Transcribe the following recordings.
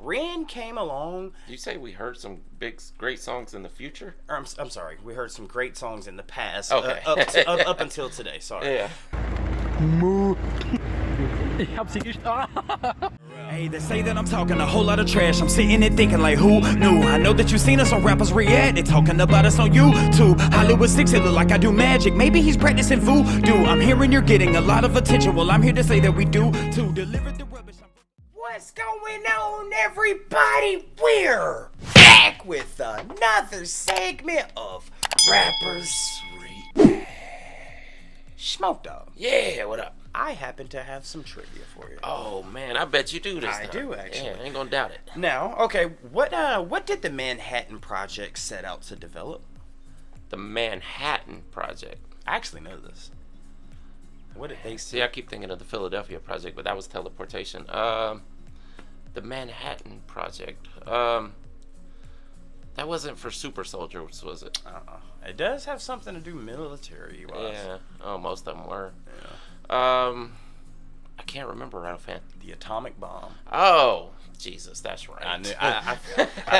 Ren came along. You say we heard some great songs in the future? Or I'm sorry, we heard some great songs in the past. Okay. Up until today. Sorry. Yeah. Ich hab sie Hey, they say that I'm talking a whole lot of trash. I'm sitting there thinking like, who knew? I know that you seen us on rappers react. They talking about us on YouTube. Hollywood 6, it look like I do magic. Maybe he's practicing voodoo. I'm hearing you're getting a lot of attention. Well, I'm here to say that we do to deliver the rubbish. What's going on, everybody? We're back with another segment of Rappers React. Smoke Dog. Yeah, what up? I happen to have some trivia for you. Oh man, I bet you do this time. I do, actually. Yeah, I ain't gonna doubt it. Now, okay, what did the Manhattan Project set out to develop? The Manhattan Project. I actually know this. What did they See, I keep thinking of the Philadelphia Project, but that was teleportation. The Manhattan Project. That wasn't for super soldiers, was it? It does have something to do military-wise. Yeah. Oh, most of them were. Yeah. I can't remember right offhand. The atomic bomb. Oh, Jesus, that's right. I knew. I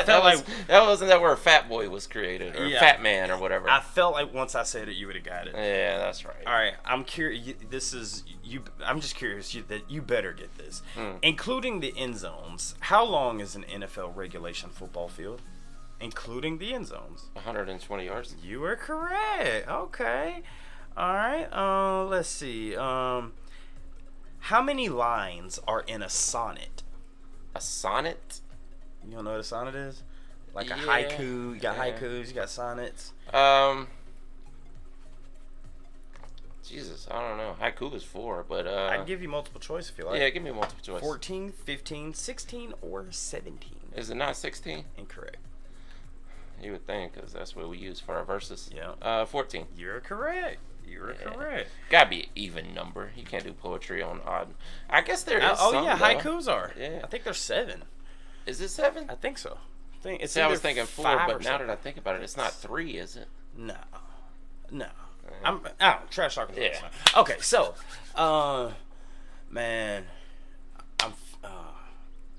felt like that wasn't that where Fat Boy was created, or Yeah. Fat Man, or whatever. I felt like once I said it, you would have got it. Yeah, that's right. All right, I'm curious. This is you. I'm just curious that you better get this, including the end zones. How long is an NFL regulation football field, including the end zones? 120 yards. You are correct. Okay. All right. Let's see. How many lines are in a sonnet? A sonnet? You don't know what a sonnet is? Like a Yeah. haiku. You got haikus. You got sonnets. Jesus, I don't know. Haiku is 4, but I can give you multiple choice if you like. yeah, give me multiple choice. 14, 15, 16, or 17. Is it not 16? Incorrect. You would think, because that's what we use for our verses. Yeah. 14. You're correct. You're correct. Gotta be an even number. You can't do poetry on odd. I guess there is Oh, some, yeah, though. haikus are. Yeah. I think there's 7. Is it 7? I think so. See, I was thinking 4, 5 but or now something. that I think about it, it's not 3, is it? No. Trash talking. Yeah. Okay, so, man,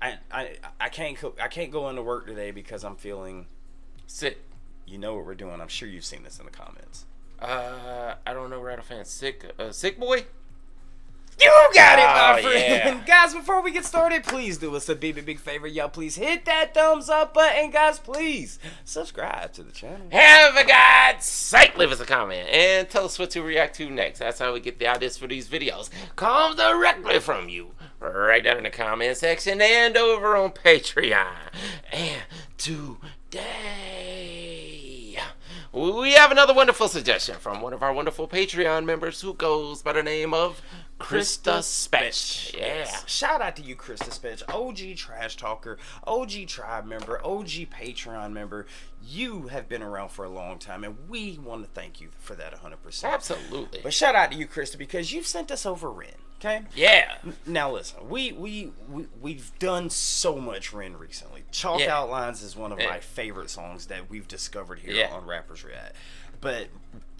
I can't go into work today because I'm feeling Sick. You know what we're doing. I'm sure you've seen this in the comments. I don't know right offhand. Sick Boy? You got it, my Oh, friend. yeah. Guys, before we get started, please do us a big favor. Y'all, please hit that thumbs up button. Guys, please subscribe to the channel. Have a God's sake, leave us a comment and tell us what to react to next. That's how we get the ideas for these videos. Come directly from you, right down in the comment section and over on Patreon. And today, we have another wonderful suggestion from one of our wonderful Patreon members who goes by the name of Krista Spetch. Yeah. Shout out to you, Krista Spetch, OG Trash Talker, OG Tribe member, OG Patreon member. You have been around for a long time, and we want to thank you for that 100%. Absolutely. But shout out to you, Krista, because you've sent us over Ren. Okay. Yeah. Now listen, we've done so much Ren recently. Chalk Outlines is one of my favorite songs that we've discovered here on Rappers React. But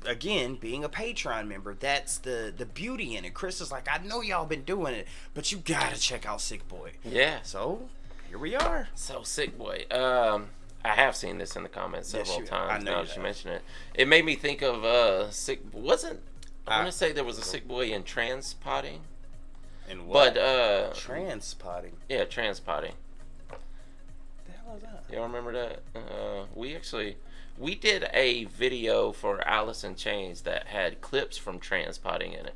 again, being a Patreon member, that's the beauty in it. Chris is like, I know y'all been doing it, but you gotta check out Sick Boi. Yeah. So here we are. So Sick Boy. I have seen this in the comments several times. I know now that you mention it, it made me think of Sick. I want to say there was a Sick Boy in Transpotting. And what? But Transpotting. Yeah, Transpotting. The hell is that? Y'all remember that? We did a video for Alice in Chains that had clips from Transpotting in it.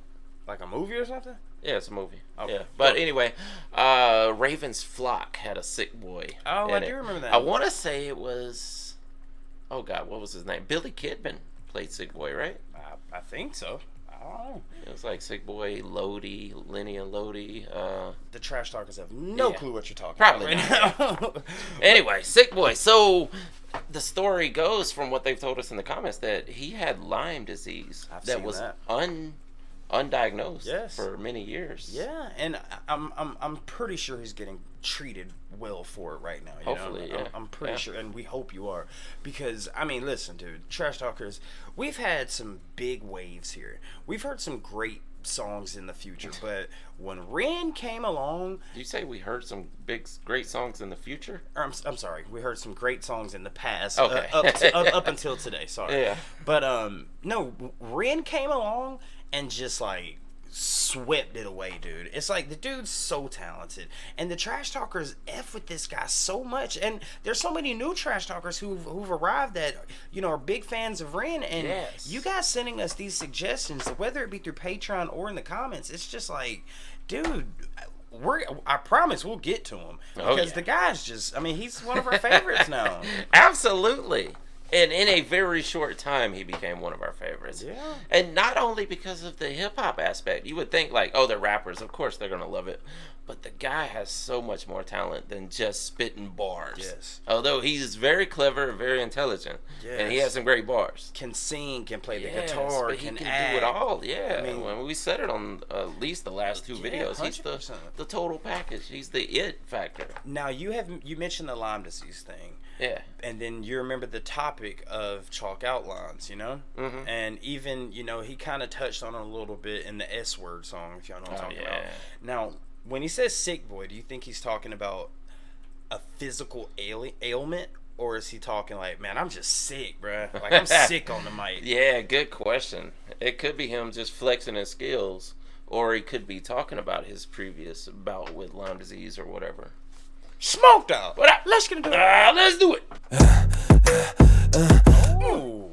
Like a movie or something? Yeah, it's a movie. Okay. Yeah, but anyway, Raven's Flock had a Sick Boy. Oh, in I it. do remember that. I want to say it was, oh God, what was his name? Billy Kidman played Sick Boy, right? I think so. I don't know. It was like Sick Boy, Lodi, Lenny and Lodi. The Trash Talkers have no clue what you're talking Probably about right now. Anyway, Sick Boy. So the story goes from what they've told us in the comments that he had Lyme disease that was undiagnosed for many years. Yeah, and I'm pretty sure he's getting treated well for it right now. Hopefully, yeah. I'm pretty sure, and we hope you are, because I mean, listen, dude, Trash Talkers, we've had some big waves here. We've heard some great songs in the future, but when Ren came along, you say we heard some great songs in the future? I'm sorry, we heard some great songs in the past. Okay. Up until today. Sorry. Yeah. But no, Ren came along and just like swept it away, dude. It's like the dude's so talented, and the trash talkers f with this guy so much, and there's so many new trash talkers who've arrived that are big fans of Ren, and you guys sending us these suggestions, whether it be through Patreon or in the comments, it's just like, dude, I promise we'll get to him, because the guy's just, he's one of our favorites now. Absolutely. And in a very short time, he became one of our favorites. Yeah. And not only because of the hip-hop aspect. You would think, like, oh, they're rappers. Of course they're going to love it. But the guy has so much more talent than just spitting bars. Yes. Although he's very clever, very intelligent. Yes. And he has some great bars. Can sing, can play the guitar, but he can act. do it all. Yeah. When we said it on at least the last two videos, 100%. He's the total package. He's the it factor. Now, you mentioned the Lyme disease thing. Yeah. And then you remember the topic of chalk outlines, Mm-hmm. And even, he kind of touched on it a little bit in the S Word song, if y'all know what I'm talking about. Now, when he says Sick Boi, do you think he's talking about a physical ailment? Or is he talking like, man, I'm just sick, bruh. Like, I'm sick on the mic. Yeah, good question. It could be him just flexing his skills. Or he could be talking about his previous bout with Lyme disease or whatever. Smoked out. Let's get into it. Let's do it. Ooh.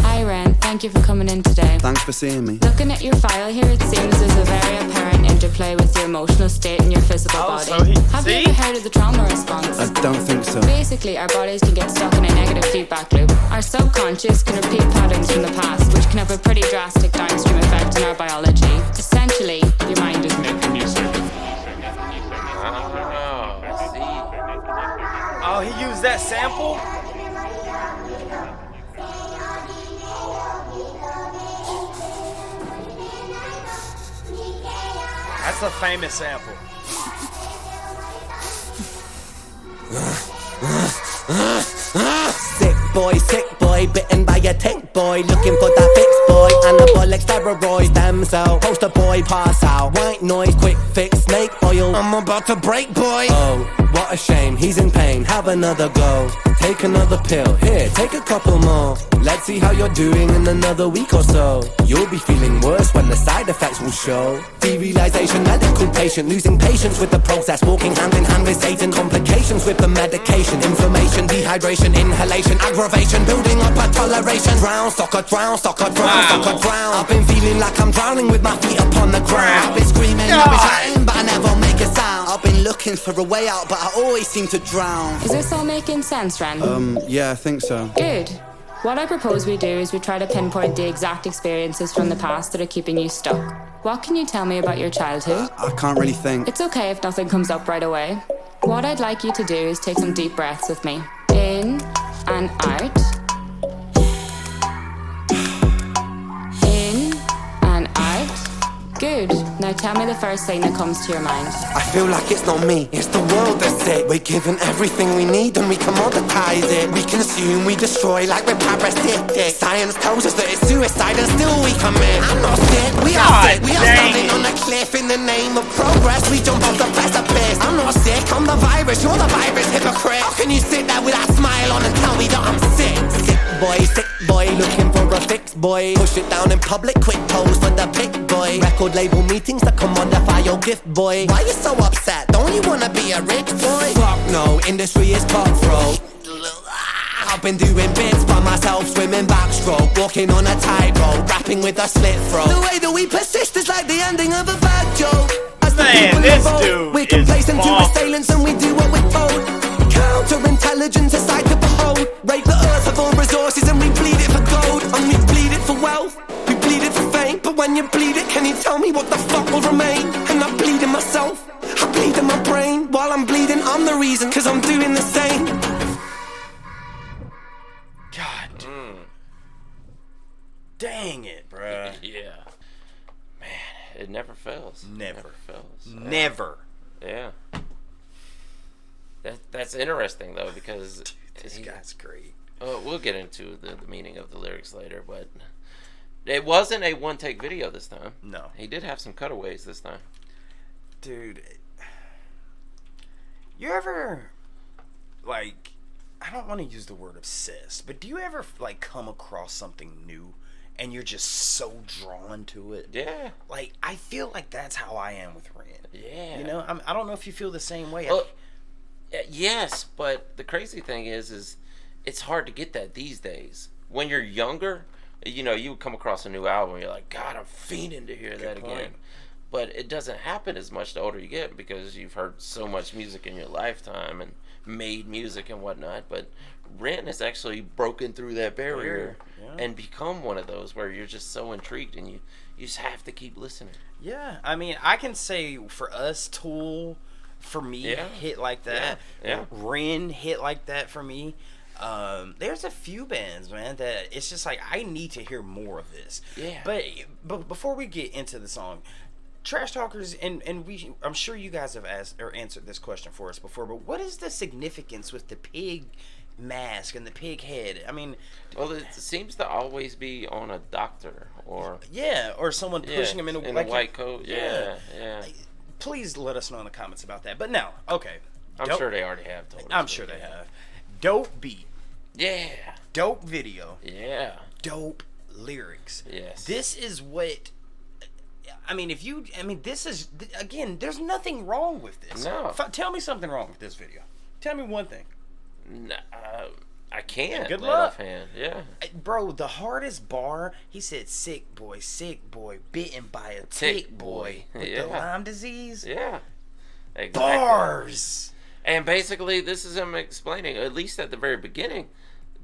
Hi Ren, thank you for coming in today. Thanks for seeing me. Looking at your file here, it seems there's a very apparent interplay with your emotional state and your physical body. Have you ever heard of the trauma response? I don't think so. Basically, our bodies can get stuck in a negative feedback loop. Our subconscious can repeat patterns from the past, which can have a pretty drastic downstream effect on our biology. Essentially, your mind is making you sick. Oh, he used that sample? That's a famous sample. Sick boy, bitten by a tick boy, looking for that fix boy, anabolic steroids, damn cell, poster boy, pass out, white noise, quick fix, snake oil, I'm about to break boy. Oh, what a shame, he's in pain, have another go, take another pill, here, take a couple more, let's see how you're doing in another week or so, you'll be feeling worse when the side effects will show, derealization, medical patient, losing patience with the process, walking hand in hand with Satan, complications with the medication, inflammation, dehydration, inhalation, aggravation, building up a toleration, drown, soccer, drown, soccer, drown, soccer, drown, I've been feeling like I'm drowning with my feet upon the ground, I've been screaming, I've been shouting, but I never make a sound, I've been looking for a way out, but I always seem to drown. Is this all making sense, Ren? Yeah, I think so. Good. What I propose we do is we try to pinpoint the exact experiences from the past that are keeping you stuck. What can you tell me about your childhood? I can't really think. It's okay if nothing comes up right away. What I'd like you to do is take some deep breaths with me. In and out. In and out. Good. Now tell me the first thing that comes to your mind. I feel like it's not me, it's the world that's sick. We're given everything we need and we commoditize it. We consume, we destroy like we're parasitic. Science tells us that it's suicide and still we commit. I'm not sick, we are sick. We are standing on a cliff in the name of progress. We jump off the precipice. I'm not sick, I'm the virus, you're the virus, hypocrite. How can you sit there with that smile on and tell me that I'm sick? Sick boy, looking for a fix boy. Push it down in public, quick pose for the pick boy. Record label meetings that commodify your gift boy. Why you so upset? Don't you wanna be a rich boy? Fuck no, industry is cutthroat. I've been doing bits by myself, swimming backstroke, walking on a tightrope, rapping with a slit throat. The way that we persist is like the ending of a bad joke. As the people involved, we're complacent to assailants and we do what we're told. Counterintelligence, a sight to behold. Rape the earth of all resources and we bleed it for gold. And we bleed it for wealth, we bleed it for fame. But when you bleed it, can you tell me what the fuck will remain? And I bleed in myself, I bleed in my brain. While I'm bleeding, I'm the reason, cause I'm doing the same. God. Dang it, bruh. Yeah. Man, it never fails. Never fails. Never. Yeah. That's interesting though, because this guy's great. We'll get into the meaning of the lyrics later, but it wasn't a one-take video this time. No. He did have some cutaways this time. Dude, you ever, like, I don't want to use the word obsessed, but do you ever, like, come across something new and you're just so drawn to it? Yeah. Like, I feel like that's how I am with Ren. Yeah. You know, I don't know if you feel the same way. Well, yes, but the crazy thing is it's hard to get that these days. When you're younger, you know, you come across a new album, you're like, God, I'm fiending to hear that again. But it doesn't happen as much the older you get, because you've heard so much music in your lifetime and made music and whatnot. But Ren has actually broken through that barrier and become one of those where you're just so intrigued and you just have to keep listening. Yeah, I mean, I can say for us, Tool, for me, hit like that. Yeah. Ren hit like that for me. There's a few bands, man, that it's just like, I need to hear more of this. Yeah. But before we get into the song, Trash Talkers, and I'm sure you guys have asked or answered this question for us before, but what is the significance with the pig mask and the pig head? I mean, well, it seems to always be on a doctor or someone pushing him in a white coat. Yeah. Please let us know in the comments about that. But now, okay, I'm sure they already have told us. I'm sure they have. Dope beat. Yeah. Dope video. Yeah. Dope lyrics. Yes. This is what. This is, again, there's nothing wrong with this. No. Tell me something wrong with this video. Tell me one thing. I can't. Good luck. Offhand. Yeah. Bro, the hardest bar, he said, sick boy, bitten by a tick boy with the Lyme disease. Yeah. Exactly. Bars. And basically, this is him explaining, at least at the very beginning,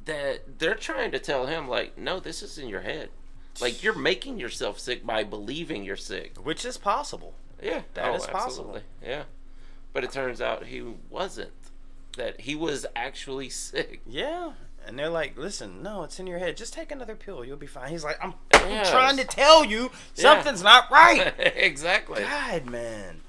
that they're trying to tell him, like, no, this is in your head. Like, you're making yourself sick by believing you're sick. Which is possible. Yeah, that is possible. Yeah. But it turns out he wasn't. That he was actually sick. Yeah. And they're like, listen, no, it's in your head. Just take another pill. You'll be fine. He's like, I'm trying to tell you something's not right. Exactly. God, man.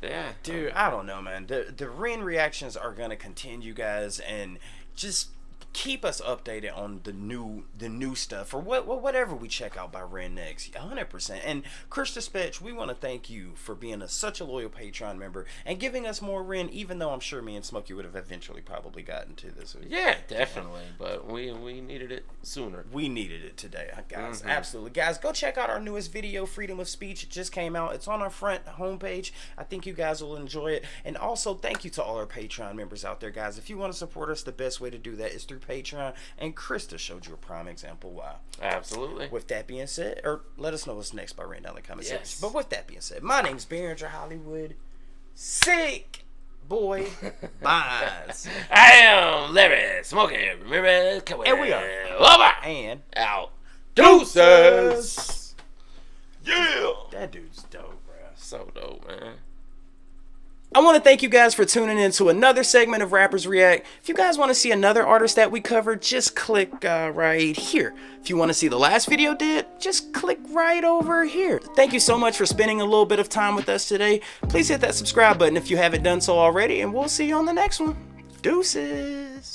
Yeah. Dude, I don't know, man. The Ren reactions are going to continue, guys. And just keep us updated on the new stuff or whatever we check out by Ren next. 100%. And Chris Dispatch, we want to thank you for being such a loyal Patreon member and giving us more Ren, even though I'm sure me and Smokey would have eventually probably gotten to this. Yeah, definitely. But we needed it sooner. We needed it today, guys. Absolutely. Guys, go check out our newest video, Freedom of Speech. It just came out. It's on our front homepage. I think you guys will enjoy it. And also, thank you to all our Patreon members out there, guys. If you want to support us, the best way to do that is through Patreon, and Krista showed you a prime example why. Absolutely. With that being said, or let us know what's next by writing down in the comment section. But with that being said, my name's Behringer Hollywood. Sick Boi. Buys. I am Larry Smoking. Remember, and we are over and out. Deuces. Yeah. That dude's dope, bro. So dope, man. I want to thank you guys for tuning in to another segment of Rappers React. If you guys want to see another artist that we covered, just click right here. If you want to see the last video did, just click right over here. Thank you so much for spending a little bit of time with us today. Please hit that subscribe button if you haven't done so already, and we'll see you on the next one. Deuces.